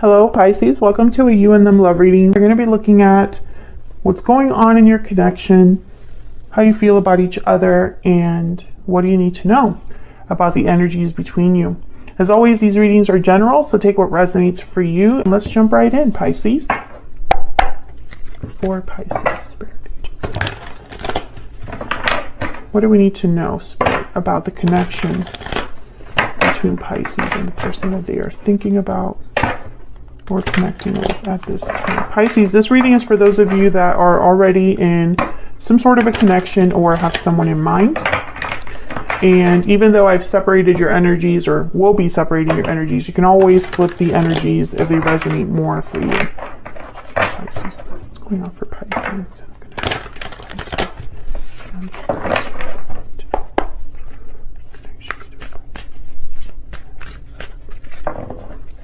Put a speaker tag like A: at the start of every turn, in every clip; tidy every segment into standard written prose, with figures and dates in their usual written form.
A: Hello Pisces, welcome to a you and them love reading. We're going to be looking at what's going on in your connection, how you feel about each other, and what do you need to know about the energies between you. As always, these readings are general, so take what resonates for you. And let's jump right in, Pisces. For Pisces, Spirit Angels. What do we need to know, Spirit, about the connection between Pisces and the person that they are thinking about or connecting with at this time? Pisces, this reading is for those of you that are already in some sort of a connection or have someone in mind. And even though I've separated your energies, or will be separating your energies, you can always flip the energies if they resonate more for you. Pisces, what's going on for Pisces?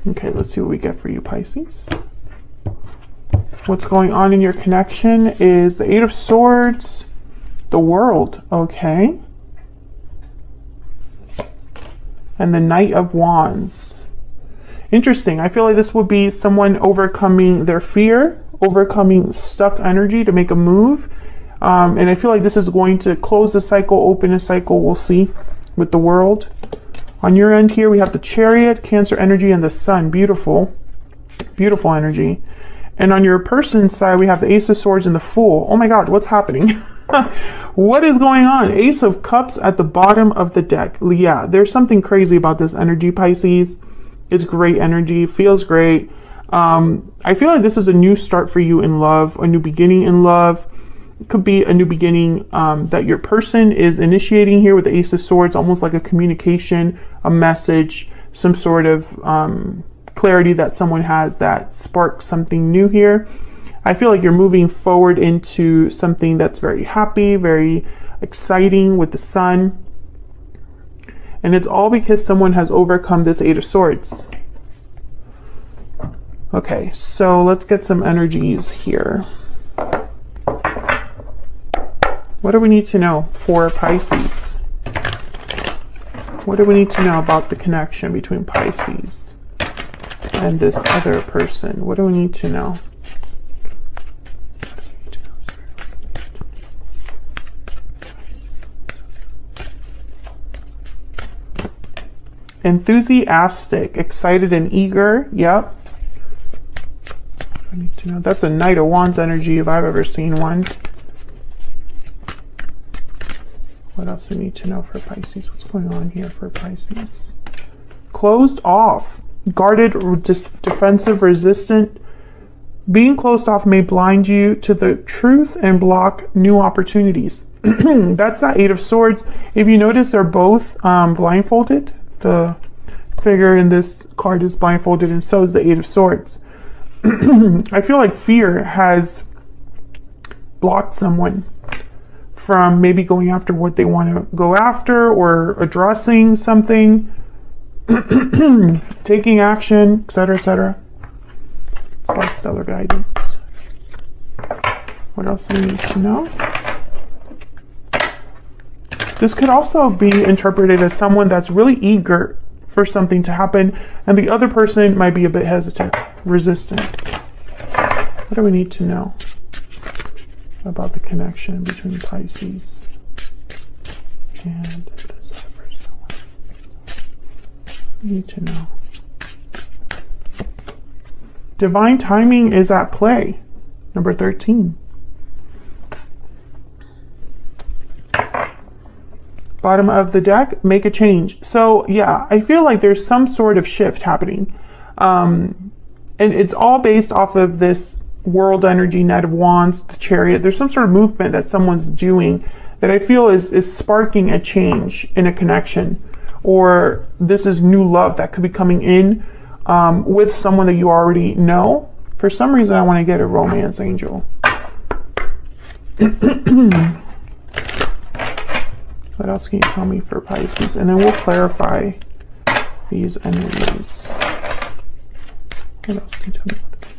A: Okay, let's see what we get for you, Pisces. What's going on in your connection is the Eight of Swords, the World, okay? And the Knight of Wands. Interesting. I feel like this would be someone overcoming their fear, overcoming stuck energy to make a move. And I feel like this is going to close the cycle, open a cycle, we'll see, with the World. On your end here, we have the Chariot, Cancer energy, and the Sun. Beautiful. Beautiful energy. And on your person's side, we have the Ace of Swords and the Fool. Oh my God, what's happening? What is going on? Ace of Cups at the bottom of the deck. Yeah, there's something crazy about this energy, Pisces. It's great energy, feels great. I feel like this is a new start for you in love, a new beginning in love. It could be a new beginning that your person is initiating here with the Ace of Swords, almost like a communication, a message, some sort of clarity that someone has that sparks something new here. I feel like you're moving forward into something that's very happy, very exciting with the Sun. And it's all because someone has overcome this Eight of Swords. Okay, so let's get some energies here. What do we need to know for Pisces? What do we need to know about the connection between Pisces and this other person? What do we need to know? Enthusiastic, excited, and eager. Yep. I need to know. That's a Knight of Wands energy if I've ever seen one. What else do we need to know for Pisces? What's going on here for Pisces? Closed off, guarded, defensive, resistant. Being closed off may blind you to the truth and block new opportunities. That's that Eight of Swords. If you notice, they're both blindfolded. The figure in this card is blindfolded, and so is the Eight of Swords. I feel like fear has blocked someone from maybe going after what they want to go after, or addressing something, taking action, etc., etc. It's about stellar guidance. What else do we need to know? This could also be interpreted as someone that's really eager for something to happen, and the other person might be a bit hesitant, resistant. What do we need to know about the connection between Pisces and this other person? We need to know. Divine timing is at play. Number 13. Bottom of the deck, make a change. So yeah, I feel like there's some sort of shift happening. And it's all based off of this World energy, Knight of Wands, the Chariot. There's some sort of movement that someone's doing that I feel is sparking a change in a connection. Or this is new love that could be coming in with someone that you already know. For some reason, I want to get a romance angel. What else can you tell me for Pisces? And then we'll clarify these energies. What else can you tell me about the connection?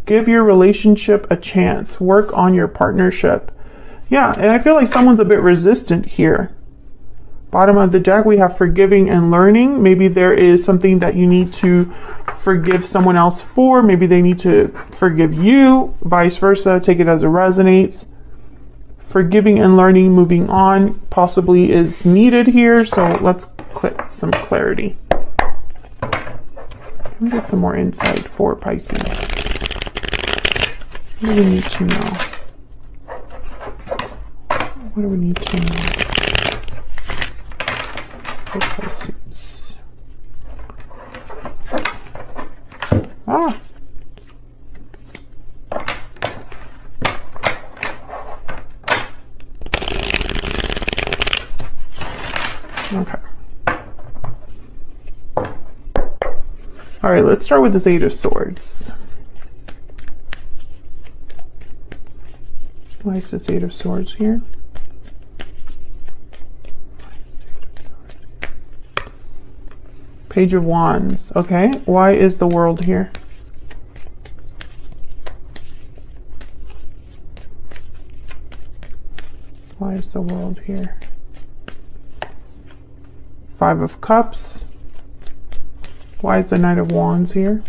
A: Give your relationship a chance. Work on your partnership. Yeah, and I feel like someone's a bit resistant here. Bottom of the deck, we have forgiving and learning. Maybe there is something that you need to forgive someone else for. Maybe they need to forgive you, vice versa. Take it as it resonates. Forgiving and learning, moving on, possibly is needed here. So let's click some clarity. Let me get some more insight for Pisces. What do we need to know? What do we need to know? Pisces. Ah. Okay. All right, let's start with this Eight of Swords. Why is this Eight of Swords here? Page of Wands. Okay, why is the World here? Why is the World here? Five of Cups. Why is the Knight of Wands here?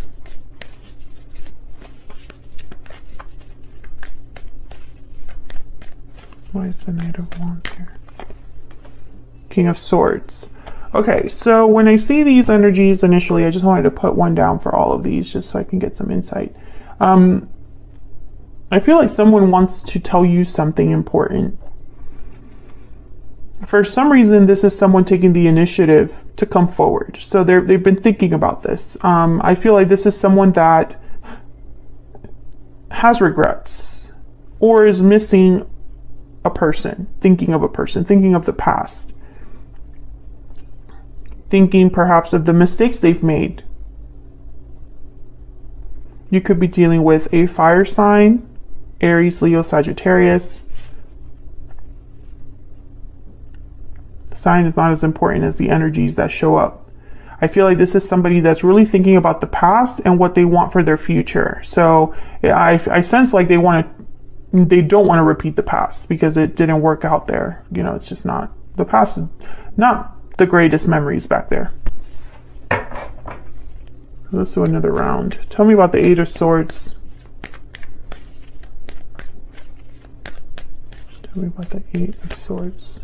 A: Why is the Knight of Wands here? King of Swords. Okay, so when I see these energies initially, I just wanted to put one down for all of these just so I can get some insight. I feel like someone wants to tell you something important. For some reason, this is someone taking the initiative to come forward. So they've been thinking about this. I feel like this is someone that has regrets or is missing a person, thinking of the past. Thinking perhaps of the mistakes they've made. You could be dealing with a fire sign, Aries, Leo, Sagittarius. The sign is not as important as the energies that show up. I feel like this is somebody that's really thinking about the past and what they want for their future. So I sense like they don't want to repeat the past because it didn't work out there. You know, it's just not, the past is not the greatest memories back there. Let's do another round. Tell me about the Eight of Swords. Tell me about the Eight of Swords.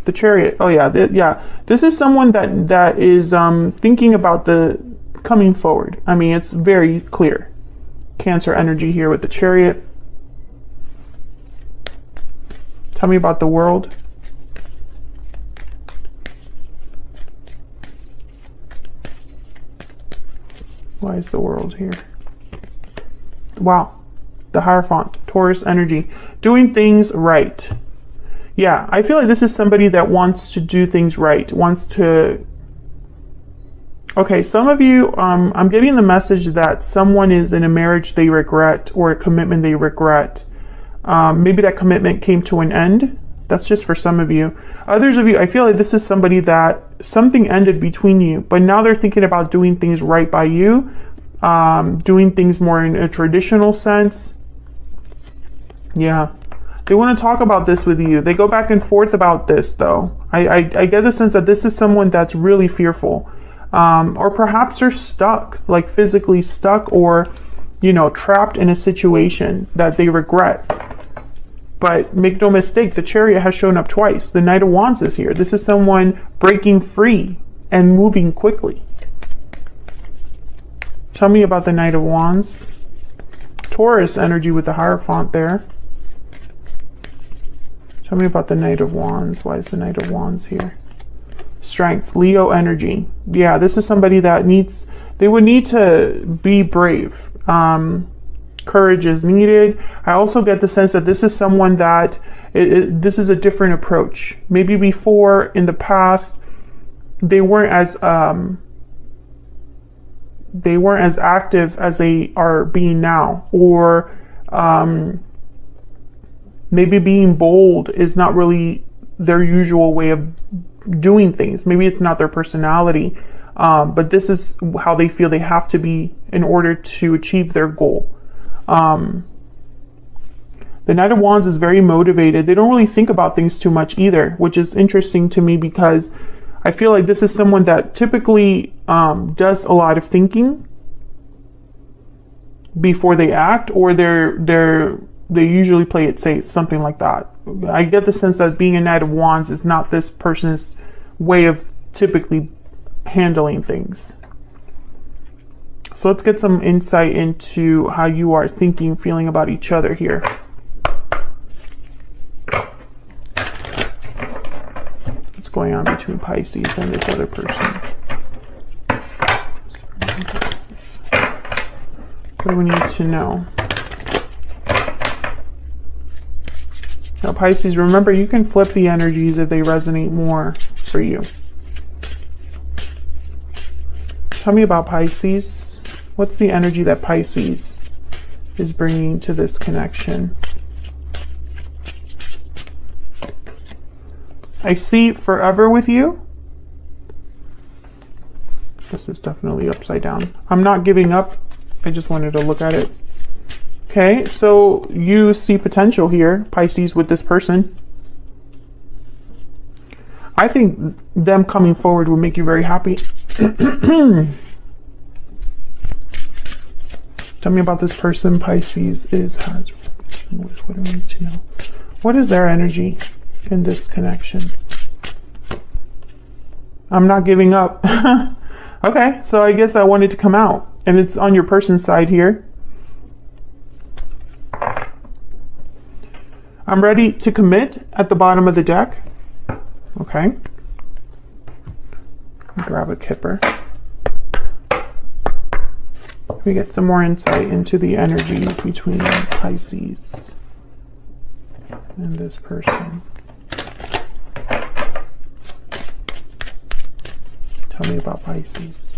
A: The Chariot. Oh yeah, yeah. This is someone that is thinking about the coming forward. I mean, it's very clear. Cancer energy here with the Chariot. Tell me about the World. Why is the World here? Wow. The Hierophant. Taurus energy. Doing things right. Yeah, I feel like this is somebody that wants to do things right. Wants to... Okay, some of you, I'm getting the message that someone is in a marriage they regret or a commitment they regret. Maybe that commitment came to an end. That's just for some of you. Others of you, I feel like this is somebody that something ended between you, but now they're thinking about doing things right by you, doing things more in a traditional sense. Yeah. They want to talk about this with you. They go back and forth about this, though. I get the sense that this is someone that's really fearful. Or perhaps they're stuck, like physically stuck or, you know, trapped in a situation that they regret. But make no mistake, the Chariot has shown up twice. The Knight of Wands is here. This is someone breaking free and moving quickly. Tell me about the Knight of Wands. Taurus energy with the Hierophant there. Tell me about the Knight of Wands. Why is the Knight of Wands here? Strength, Leo energy. Yeah, this is somebody that they would need to be brave. Courage is needed. I also get the sense that this is someone that this is a different approach. Maybe before, in the past, they weren't as active as they are being now, or maybe being bold is not really their usual way of doing things. Maybe it's not their personality, but this is how they feel they have to be in order to achieve their goal. The Knight of Wands is very motivated. They don't really think about things too much either, which is interesting to me because I feel like this is someone that typically does a lot of thinking before they act, or they usually play it safe, something like that. I get the sense that being a Knight of Wands is not this person's way of typically handling things. So let's get some insight into how you are thinking, feeling about each other here. What's going on between Pisces and this other person? What do we need to know? Now, Pisces, remember, you can flip the energies if they resonate more for you. Tell me about Pisces. What's the energy that Pisces is bringing to this connection? I see forever with you. This is definitely upside down. I'm not giving up. I just wanted to look at it. Okay, so you see potential here, Pisces, with this person. I think them coming forward will make you very happy. Tell me about this person Pisces has. What do we need to know? What is their energy in this connection? I'm not giving up. Okay, so I guess I wanted to come out. And it's on your person's side here. I'm ready to commit at the bottom of the deck. Okay. Grab a kipper. We get some more insight into the energies between Pisces and this person. Tell me about Pisces.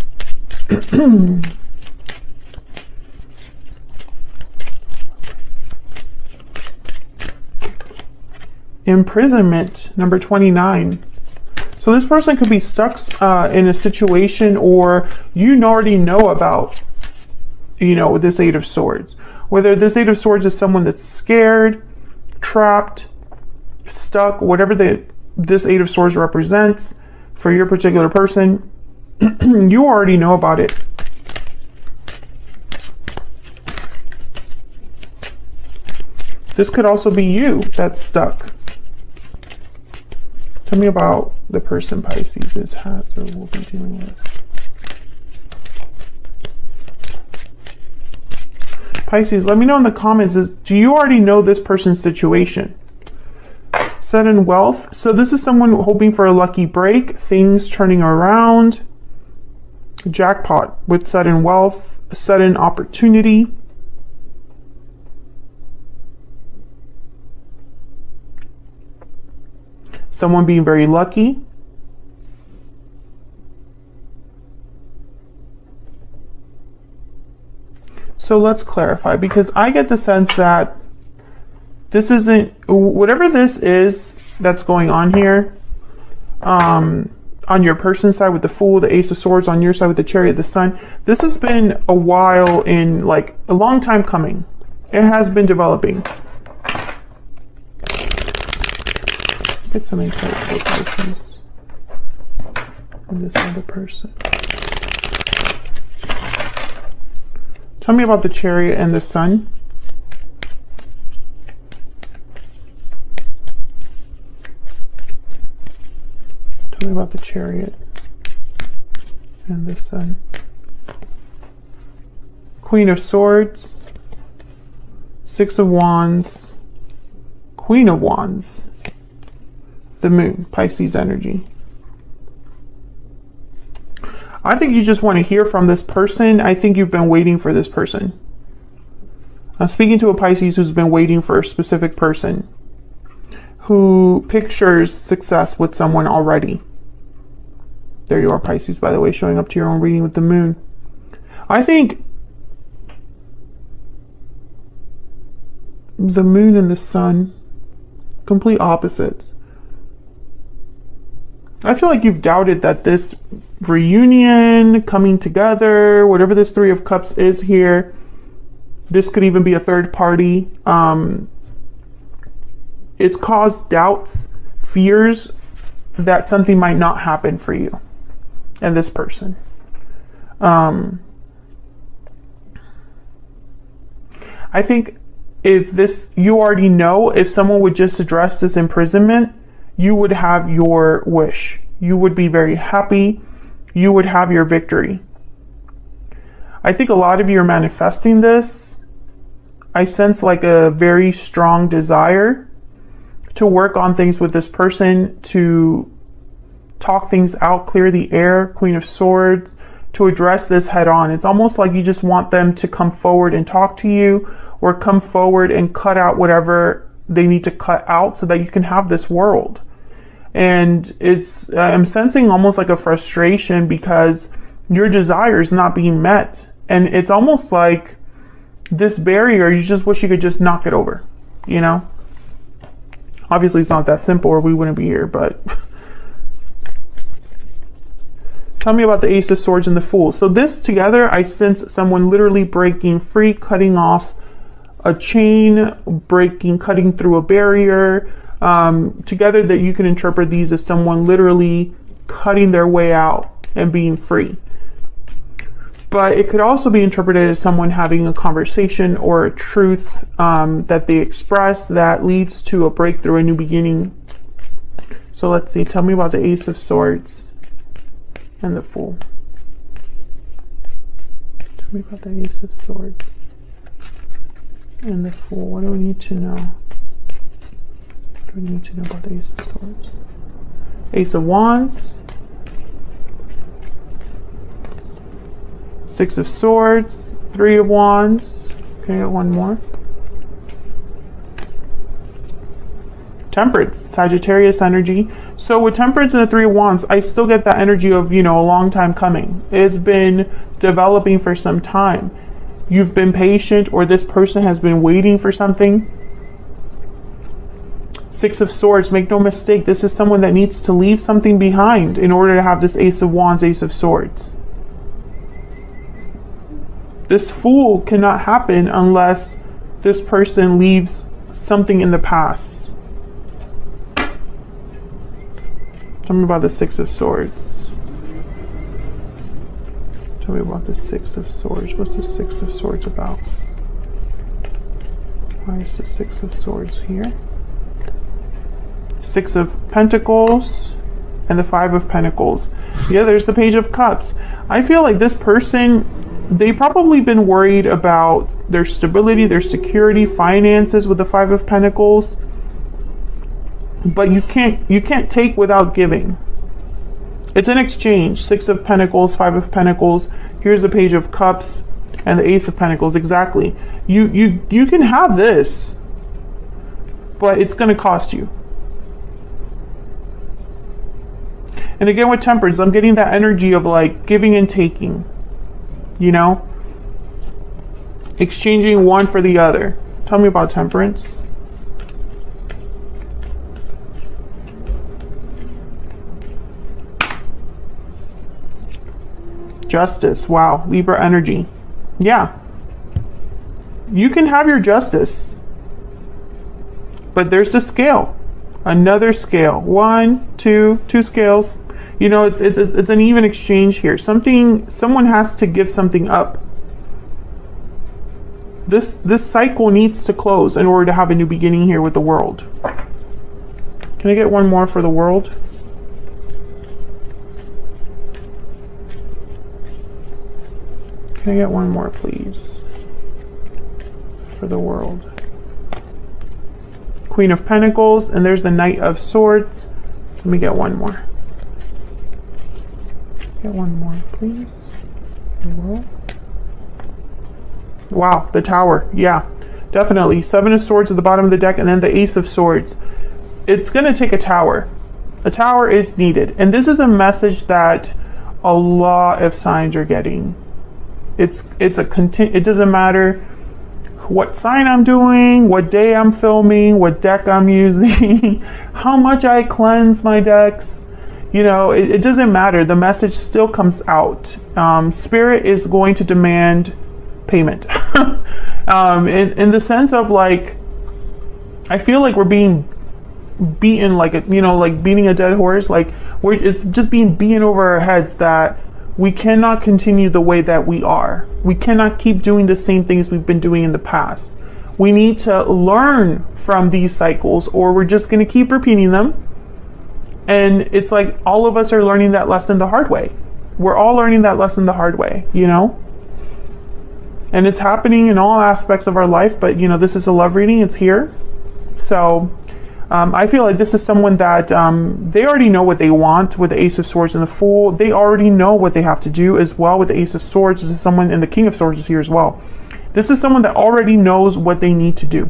A: Imprisonment, number 29. So this person could be stuck in a situation, or you already know about, this Eight of Swords. Whether this Eight of Swords is someone that's scared, trapped, stuck, whatever this Eight of Swords represents for your particular person, you already know about it. This could also be you that's stuck. Tell me about the person Pisces has or will be dealing with. Pisces, let me know in the comments, do you already know this person's situation? Sudden wealth. So this is someone hoping for a lucky break, things turning around. Jackpot with sudden wealth, a sudden opportunity. Someone being very lucky. So let's clarify, because I get the sense that this isn't, whatever this is that's going on here, on your person's side with the Fool, the Ace of Swords, on your side with the Chariot, the Sun, this has been a while, in like a long time coming. It has been developing. Get some insight for Pisces and this other person. Tell me about the Chariot and the Sun. Tell me about the Chariot and the Sun. Queen of Swords, Six of Wands, Queen of Wands, the Moon, Pisces energy. I think you just want to hear from this person. I think you've been waiting for this person. I'm speaking to a Pisces who's been waiting for a specific person, who pictures success with someone already. There you are, Pisces, by the way, showing up to your own reading with the Moon. I think the Moon and the Sun, complete opposites. I feel like you've doubted that this reunion, coming together, whatever this Three of Cups is here, this could even be a third party. it's caused doubts, fears that something might not happen for you and this person. I think if this, you already know, if someone would just address this imprisonment, you would have your wish. You would be very happy. You would have your victory. I think a lot of you are manifesting this. I sense like a very strong desire to work on things with this person, to talk things out, clear the air, Queen of Swords, to address this head on. It's almost like you just want them to come forward and talk to you, or come forward and cut out whatever they need to cut out so that you can have this world. And it's, I'm sensing almost like a frustration because your desire is not being met. And it's almost like this barrier, you just wish you could just knock it over, you know? Obviously it's not that simple or we wouldn't be here, but tell me about the Ace of Swords and the Fool. So this together, I sense someone literally breaking free, cutting off a chain, cutting through a barrier. Together that you can interpret these as someone literally cutting their way out and being free. But it could also be interpreted as someone having a conversation or a truth that they express that leads to a breakthrough, a new beginning. So let's see, tell me about the Ace of Swords and the Fool. Tell me about the Ace of Swords and the Fool. What do we need to know? What do we need to know about the Ace of Swords? Ace of Wands. Six of Swords. Three of Wands. Can I get one more? Temperance, Sagittarius energy. So with Temperance and the Three of Wands, I still get that energy of, you know, a long time coming. It's been developing for some time. You've been patient, or this person has been waiting for something. Six of Swords, make no mistake, this is someone that needs to leave something behind in order to have this Ace of Wands, Ace of Swords. This Fool cannot happen unless this person leaves something in the past. Tell me about the Six of Swords. Tell me about the Six of Swords. What's the Six of Swords about? Why is the Six of Swords here? Six of Pentacles and the Five of Pentacles. Yeah, there's the Page of Cups. I feel like this person, they've probably been worried about their stability, their security, finances with the Five of Pentacles. But you can't take without giving. It's an exchange. Six of Pentacles, Five of Pentacles. Here's the Page of Cups and the Ace of Pentacles. Exactly. You can have this, but it's going to cost you. And again, with Temperance, I'm getting that energy of like giving and taking, you know, exchanging one for the other. Tell me about Temperance. Justice. Wow. Libra energy. Yeah. You can have your justice, but there's a scale. Another scale. One, two scales. You know, it's an even exchange here. Someone has to give something up. This cycle needs to close in order to have a new beginning here with the World. Can I get one more for the World? Can I get one more, please? For the World. Queen of Pentacles, and there's the Knight of Swords. Let me get one more. Get one more, please. The World. Wow, the Tower. Yeah, definitely. Seven of Swords at the bottom of the deck, and then the Ace of Swords. It's going to take a tower. A tower is needed. And this is a message that a lot of signs are getting. It doesn't matter what sign I'm doing, what day I'm filming, what deck I'm using, how much I cleanse my decks. You know, it doesn't matter. The message still comes out. Spirit is going to demand payment. In the sense of like, I feel like we're being beaten like a, you know, like beating a dead horse. Like it's just being beaten over our heads that we cannot continue the way that we are. We cannot keep doing the same things we've been doing in the past. We need to learn from these cycles, or we're just going to keep repeating them. And it's like all of us are learning that lesson the hard way. We're all learning that lesson the hard way, you know? And it's happening in all aspects of our life, but you know, this is a love reading, it's here. So I feel like this is someone that they already know what they want with the Ace of Swords and the Fool. They already know what they have to do as well with the Ace of Swords. This is someone, and the King of Swords is here as well. This is someone that already knows what they need to do.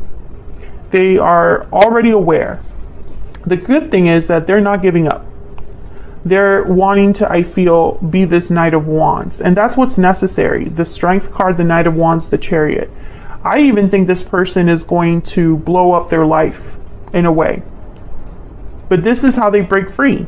A: They are already aware. The good thing is that they're not giving up. They're wanting to, I feel, be this Knight of Wands. And that's what's necessary. The Strength card, the Knight of Wands, the Chariot. I even think this person is going to blow up their life in a way. But this is how they break free.